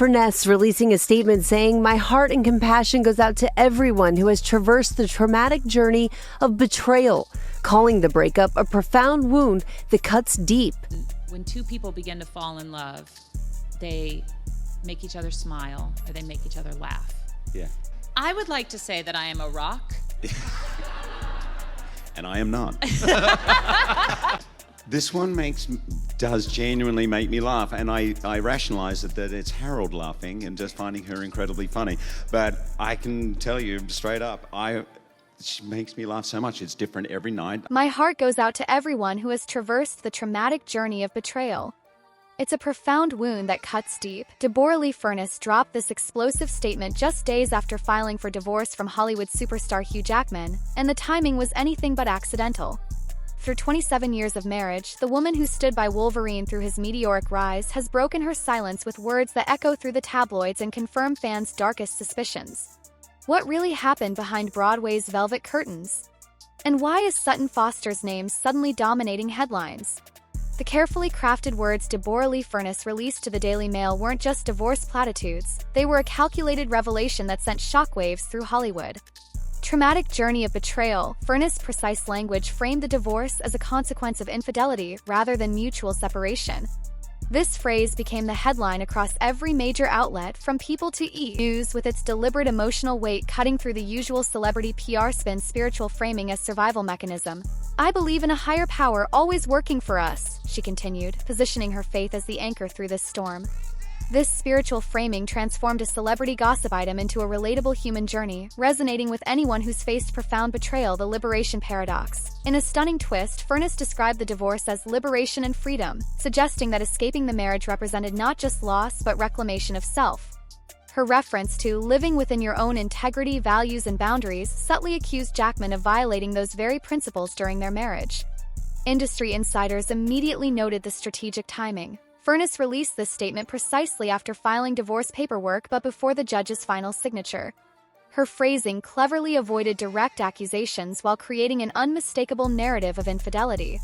Furness releasing a statement saying, "My heart and compassion goes out to everyone who has traversed the traumatic journey of betrayal," calling the breakup a profound wound that cuts deep. When two people begin to fall in love, they make each other smile or they make each other laugh. Yeah. I would like to say that I am a rock. And I am not. This one does genuinely make me laugh, and I rationalize it that it's Harold laughing and just finding her incredibly funny. But I can tell you straight up, she makes me laugh so much. It's different every night. My heart goes out to everyone who has traversed the traumatic journey of betrayal. It's a profound wound that cuts deep. Deborra-Lee Furness dropped this explosive statement just days after filing for divorce from Hollywood superstar Hugh Jackman, and the timing was anything but accidental. Through 27 years of marriage, the woman who stood by Wolverine through his meteoric rise has broken her silence with words that echo through the tabloids and confirm fans' darkest suspicions. What really happened behind Broadway's velvet curtains? And why is Sutton Foster's name suddenly dominating headlines? The carefully crafted words Deborra-Lee Furness released to the Daily Mail weren't just divorce platitudes, they were a calculated revelation that sent shockwaves through Hollywood. Traumatic journey of betrayal. Furness' precise language framed the divorce as a consequence of infidelity rather than mutual separation. This phrase became the headline across every major outlet, from People to E! News, with its deliberate emotional weight cutting through the usual celebrity PR spin.Spiritual framing as survival mechanism. "I believe in a higher power always working for us," she continued, positioning her faith as the anchor through this storm. This spiritual framing transformed a celebrity gossip item into a relatable human journey, resonating with anyone who's faced profound betrayal. The liberation paradox. In a stunning twist, Furness described the divorce as liberation and freedom, suggesting that escaping the marriage represented not just loss but reclamation of self. Her reference to living within your own integrity, values, and boundaries subtly accused Jackman of violating those very principles during their marriage. Industry insiders immediately noted the strategic timing. Furness released this statement precisely after filing divorce paperwork but before the judge's final signature. Her phrasing cleverly avoided direct accusations while creating an unmistakable narrative of infidelity.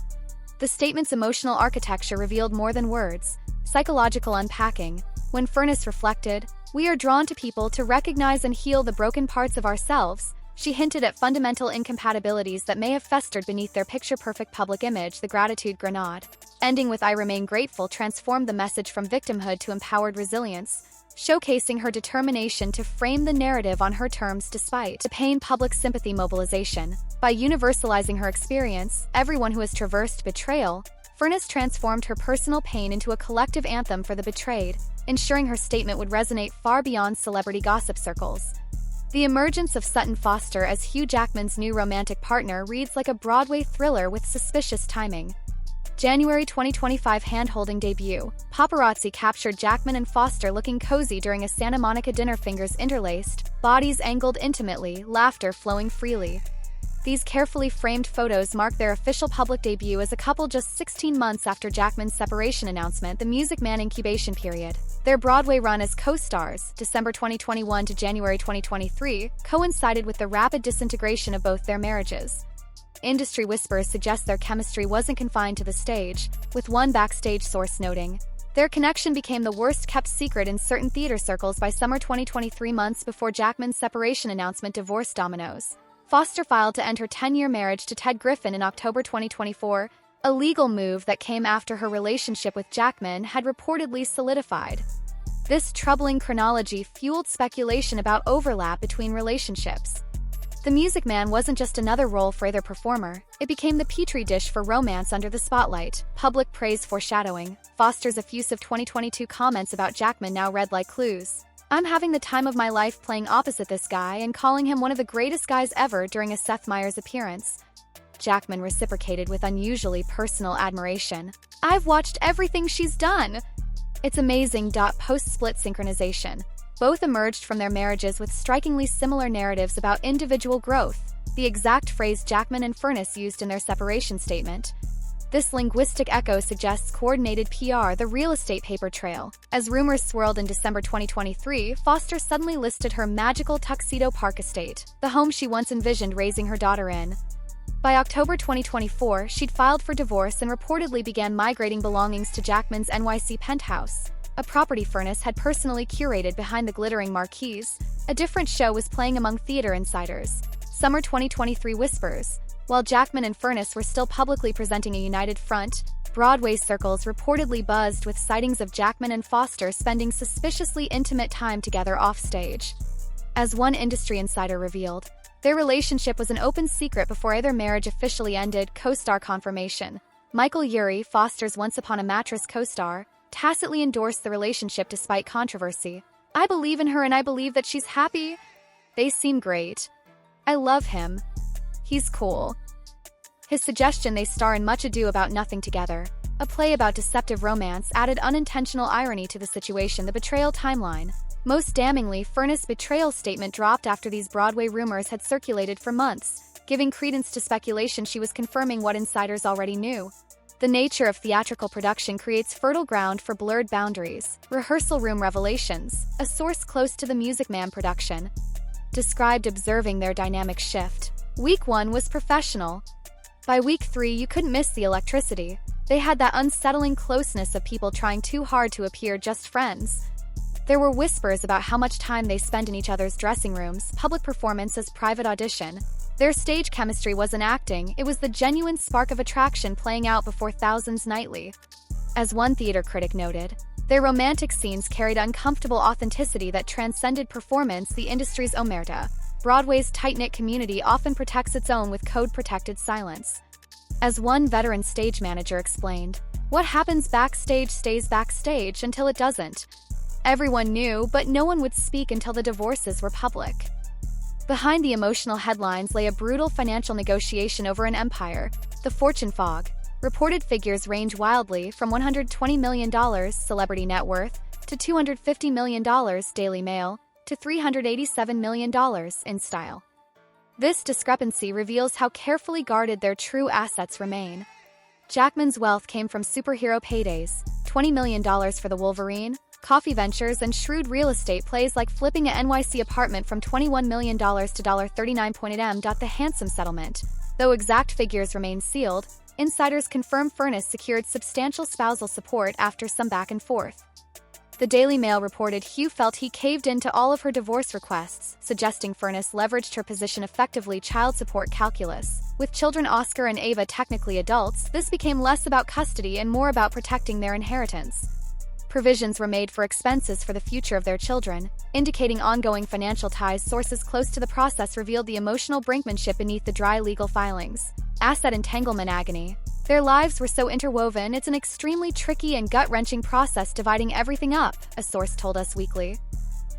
The statement's emotional architecture revealed more than words. Psychological unpacking. When Furness reflected, "We are drawn to people to recognize and heal the broken parts of ourselves," she hinted at fundamental incompatibilities that may have festered beneath their picture-perfect public image. The gratitude grenade, ending with "I remain grateful," transformed the message from victimhood to empowered resilience, showcasing her determination to frame the narrative on her terms despite the pain. Public sympathy mobilization. By universalizing her experience, everyone who has traversed betrayal, Furness transformed her personal pain into a collective anthem for the betrayed, ensuring her statement would resonate far beyond celebrity gossip circles. The emergence of Sutton Foster as Hugh Jackman's new romantic partner reads like a Broadway thriller with suspicious timing. January 2025 hand-holding debut. Paparazzi captured Jackman and Foster looking cozy during a Santa Monica dinner, fingers interlaced, bodies angled intimately, laughter flowing freely. These carefully framed photos mark their official public debut as a couple just 16 months after Jackman's separation announcement. The Music Man incubation period. Their Broadway run as co-stars, December 2021 to January 2023, coincided with the rapid disintegration of both their marriages. Industry whispers suggest their chemistry wasn't confined to the stage, with one backstage source noting, "Their connection became the worst-kept secret in certain theater circles by summer 2023, months before Jackman's separation announcement." Divorce dominoes. Foster filed to end her 10-year marriage to Ted Griffin in October 2024, a legal move that came after her relationship with Jackman had reportedly solidified. This troubling chronology fueled speculation about overlap between relationships. The Music Man wasn't just another role for either performer, it became the petri dish for romance under the spotlight. Public praise foreshadowing. Foster's effusive 2022 comments about Jackman now read like clues. "I'm having the time of my life playing opposite this guy and calling him one of the greatest guys ever" during a Seth Meyers appearance. Jackman reciprocated with unusually personal admiration. "I've watched everything she's done." It's amazing. Post-split synchronization. Both emerged from their marriages with strikingly similar narratives about individual growth, the exact phrase Jackman and Furness used in their separation statement. This linguistic echo suggests coordinated PR, the real estate paper trail. As rumors swirled in December 2023, Foster suddenly listed her magical Tuxedo Park estate, the home she once envisioned raising her daughter in. By October 2024, she'd filed for divorce and reportedly began migrating belongings to Jackman's NYC penthouse. a property Furness had personally curated behind the glittering marquees, a different show was playing among theater insiders. Summer 2023 whispers. While Jackman and Furness were still publicly presenting a united front, Broadway circles reportedly buzzed with sightings of Jackman and Foster spending suspiciously intimate time together offstage. As one industry insider revealed, their relationship was an open secret before either marriage officially ended. Co-star confirmation. Michael Urie, Foster's Once Upon a Mattress co-star, tacitly endorsed the relationship despite controversy. "I believe in her and I believe that she's happy. They seem great. I love him. He's cool." His suggestion they star in Much Ado About Nothing together, a play about deceptive romance, added unintentional irony to the situation. The betrayal timeline. Most damningly, Furness' betrayal statement dropped after these Broadway rumors had circulated for months, giving credence to speculation she was confirming what insiders already knew. The nature of theatrical production creates fertile ground for blurred boundaries. Rehearsal room revelations. A source close to the Music Man production described observing their dynamic shift. Week 1 was professional. By week 3, you couldn't miss the electricity. They had that unsettling closeness of people trying too hard to appear just friends. There were whispers about how much time they spent in each other's dressing rooms, public performance as private audition. Their stage chemistry wasn't acting, it was the genuine spark of attraction playing out before thousands nightly. As one theater critic noted, their romantic scenes carried uncomfortable authenticity that transcended performance. The industry's omerta. Broadway's tight-knit community often protects its own with code-protected silence. As one veteran stage manager explained, "What happens backstage stays backstage until it doesn't." Everyone knew, but no one would speak until the divorces were public. Behind the emotional headlines lay a brutal financial negotiation over an empire, the fortune fog. Reported figures range wildly from $120 million celebrity net worth to $250 million Daily Mail to $387 million in style. This discrepancy reveals how carefully guarded their true assets remain. Jackman's wealth came from superhero paydays, $20 million for the Wolverine, coffee ventures, and shrewd real estate plays like flipping an NYC apartment from $21 million to $39.8 M. The handsome settlement. Though exact figures remain sealed, insiders confirm Furness secured substantial spousal support after some back and forth. The Daily Mail reported Hugh felt he caved in to all of her divorce requests, suggesting Furness leveraged her position effectively. Child support calculus. With children Oscar and Ava technically adults, this became less about custody and more about protecting their inheritance. Provisions were made for expenses for the future of their children, indicating ongoing financial ties. Sources close to the process revealed the emotional brinkmanship beneath the dry legal filings. Asset entanglement agony. Their lives were so interwoven, it's an extremely tricky and gut-wrenching process dividing everything up, a source told Us Weekly.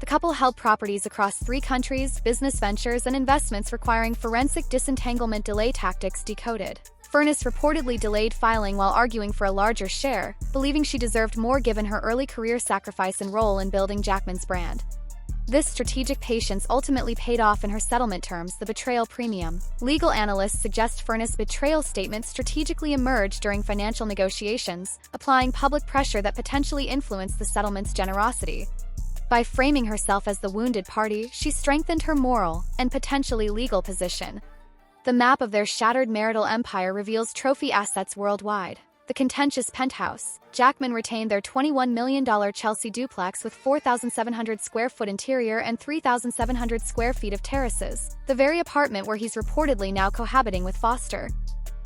The couple held properties across 3 countries, business ventures, and investments requiring forensic disentanglement delay tactics decoded. Furness reportedly delayed filing while arguing for a larger share, believing she deserved more given her early career sacrifice and role in building Jackman's brand. This strategic patience ultimately paid off in her settlement terms, the betrayal premium. Legal analysts suggest Furness' betrayal statement strategically emerged during financial negotiations, applying public pressure that potentially influenced the settlement's generosity. By framing herself as the wounded party, she strengthened her moral and potentially legal position. The map of their shattered marital empire reveals trophy assets worldwide. The contentious penthouse. Jackman retained their $21 million Chelsea duplex with 4,700 square foot interior and 3,700 square feet of terraces, the very apartment where he's reportedly now cohabiting with Foster.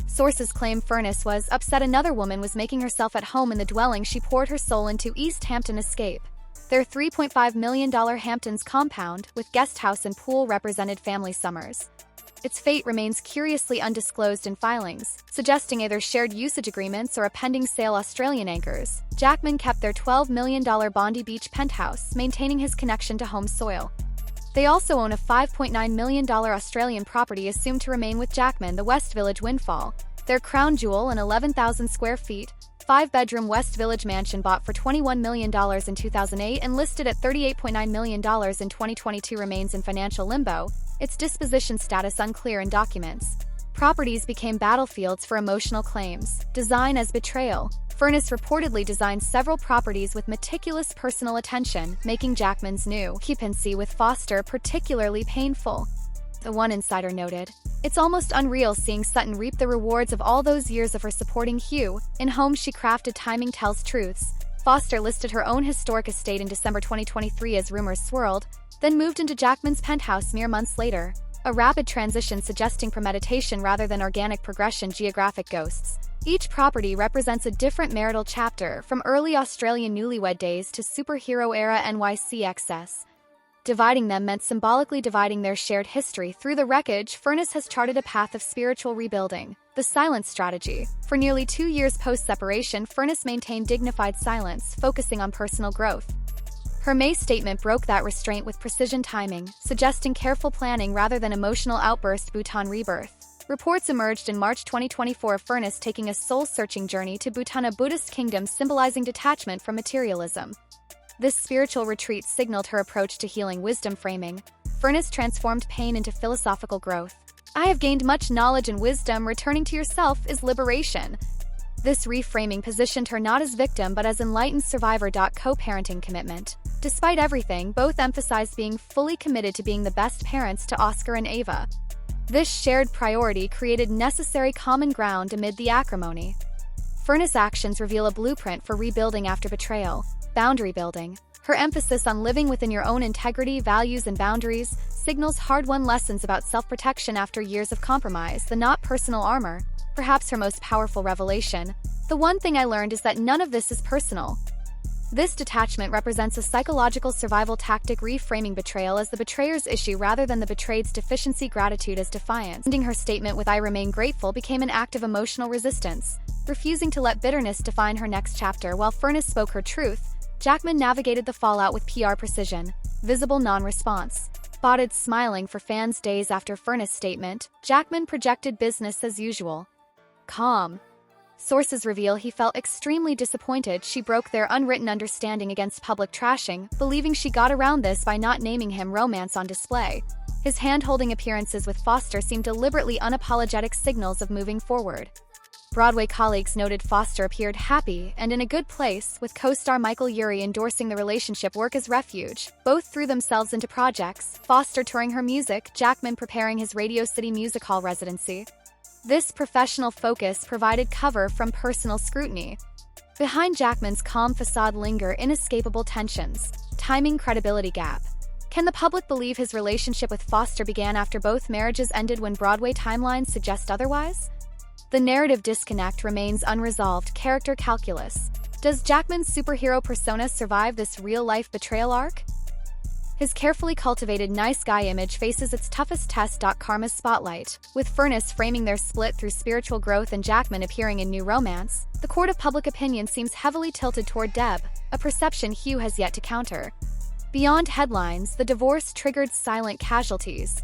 Sources claim Furness was upset another woman was making herself at home in the dwelling she poured her soul into. East Hampton escape. Their $3.5 million Hamptons compound, with guest house and pool, represented family summers. Its fate remains curiously undisclosed in filings, suggesting either shared usage agreements or a pending sale. Australian anchors. Jackman kept their $12 million Bondi Beach penthouse, maintaining his connection to home soil. They also own a $5.9 million Australian property assumed to remain with Jackman, the West Village Windfall. Their crown jewel, an 11,000 square feet, 5-bedroom West Village mansion bought for $21 million in 2008 and listed at $38.9 million in 2022, remains in financial limbo, its disposition status unclear in documents. Properties became battlefields for emotional claims. Design as betrayal. Furness reportedly designed several properties with meticulous personal attention, making Jackman's new occupancy with Foster particularly painful. The one insider noted, "It's almost unreal seeing Sutton reap the rewards of all those years of her supporting Hugh. In Home She Crafted Timing Tells Truths. Foster listed her own historic estate in December 2023 as rumors swirled, then moved into Jackman's penthouse mere months later. A rapid transition suggesting premeditation rather than organic progression. Geographic ghosts. Each property represents a different marital chapter, from early Australian newlywed days to superhero-era NYC excess. Dividing them meant symbolically dividing their shared history. Through the wreckage, Furness has charted a path of spiritual rebuilding. The silence strategy. For nearly 2 years post-separation, Furness maintained dignified silence, focusing on personal growth. Her May statement broke that restraint with precision timing, suggesting careful planning rather than emotional outburst. Bhutan rebirth. Reports emerged in March 2024 of Furness taking a soul-searching journey to Bhutan, a Buddhist kingdom symbolizing detachment from materialism. This spiritual retreat signaled her approach to healing. Wisdom framing. Furness transformed pain into philosophical growth. I have gained much knowledge and wisdom. Returning to yourself is liberation. This reframing positioned her not as victim but as enlightened survivor. Co-parenting commitment. Despite everything, both emphasized being fully committed to being the best parents to Oscar and Ava. This shared priority created necessary common ground amid the acrimony. Furness' actions reveal a blueprint for rebuilding after betrayal. Boundary building. Her emphasis on living within your own integrity, values, and boundaries signals hard-won lessons about self-protection after years of compromise. The not personal armor. Perhaps her most powerful revelation. The one thing I learned is that none of this is personal. This detachment represents a psychological survival tactic, reframing betrayal as the betrayer's issue rather than the betrayed's deficiency. Gratitude as defiance. Ending her statement with "I remain grateful" became an act of emotional resistance, refusing to let bitterness define her next chapter. While Furness spoke her truth, Jackman navigated the fallout with PR precision. Visible non-response. Spotted smiling for fans days after Furness' statement, Jackman projected business as usual. Calm. Sources reveal he felt extremely disappointed she broke their unwritten understanding against public trashing, believing she got around this by not naming him romance on display. His hand-holding appearances with Foster seemed deliberately unapologetic signals of moving forward. Broadway colleagues noted Foster appeared happy and in a good place, with co-star Michael Urie endorsing the relationship work as refuge. Both threw themselves into projects, Foster touring her music, Jackman preparing his Radio City Music Hall residency. This professional focus provided cover from personal scrutiny. Behind Jackman's calm facade linger inescapable tensions. Timing. Credibility gap. Can the public believe his relationship with Foster began after both marriages ended when Broadway timelines suggest otherwise? The narrative disconnect remains unresolved. Character calculus. Does Jackman's superhero persona survive this real-life betrayal arc? His carefully cultivated nice guy image faces its toughest test. Karma's spotlight. With Furness framing their split through spiritual growth and Jackman appearing in new romance, the court of public opinion seems heavily tilted toward Deb, a perception Hugh has yet to counter. Beyond headlines, the divorce triggered silent casualties.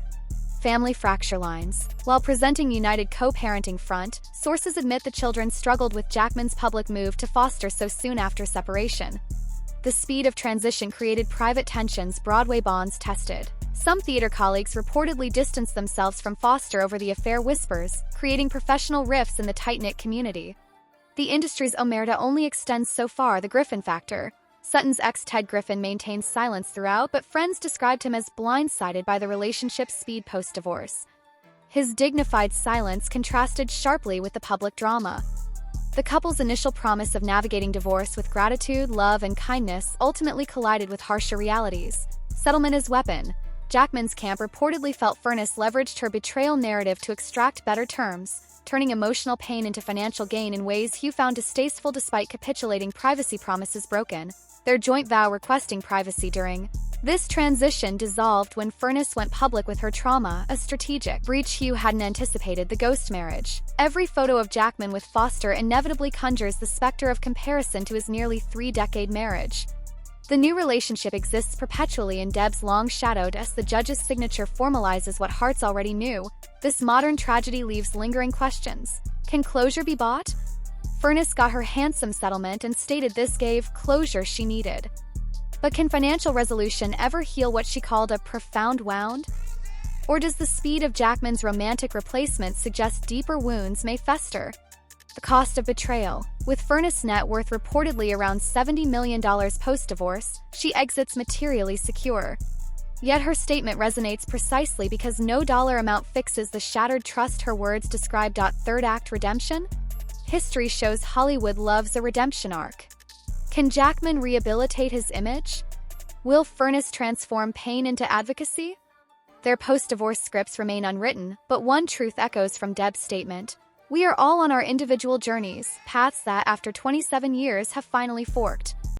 Family fracture lines. While presenting united co-parenting front, sources admit the children struggled with Jackman's public move to Foster so soon after separation. The speed of transition created private tensions. Broadway bonds tested. Some theater colleagues reportedly distanced themselves from Foster over the affair. Whispers, creating professional rifts in the tight-knit community. The industry's omerta only extends so far. The Griffin factor. Sutton's ex Ted Griffin maintained silence throughout, but friends described him as blindsided by the relationship's speed post-divorce. His dignified silence contrasted sharply with the public drama. The couple's initial promise of navigating divorce with gratitude, love, and kindness ultimately collided with harsher realities. Settlement as weapon. Jackman's camp reportedly felt Furness leveraged her betrayal narrative to extract better terms, turning emotional pain into financial gain in ways Hugh found distasteful despite capitulating privacy promises broken. Their joint vow requesting privacy during this transition dissolved when Furness went public with her trauma, a strategic breach Hugh hadn't anticipated. The ghost marriage. Every photo of Jackman with Foster inevitably conjures the specter of comparison to his nearly 3-decade marriage. The new relationship exists perpetually in Deb's long shadow as the judge's signature formalizes what hearts already knew. This modern tragedy leaves lingering questions. Can closure be bought? Furness got her handsome settlement and stated this gave closure she needed. But can financial resolution ever heal what she called a profound wound? Or does the speed of Jackman's romantic replacement suggest deeper wounds may fester? The cost of betrayal. With Furness' net worth reportedly around $70 million post-divorce, she exits materially secure. Yet her statement resonates precisely because no dollar amount fixes the shattered trust her words describe. Third act redemption? History shows Hollywood loves a redemption arc. Can Jackman rehabilitate his image? Will Furness transform pain into advocacy? Their post-divorce scripts remain unwritten, but one truth echoes from Deb's statement. We are all on our individual journeys, paths that, after 27 years, have finally forked.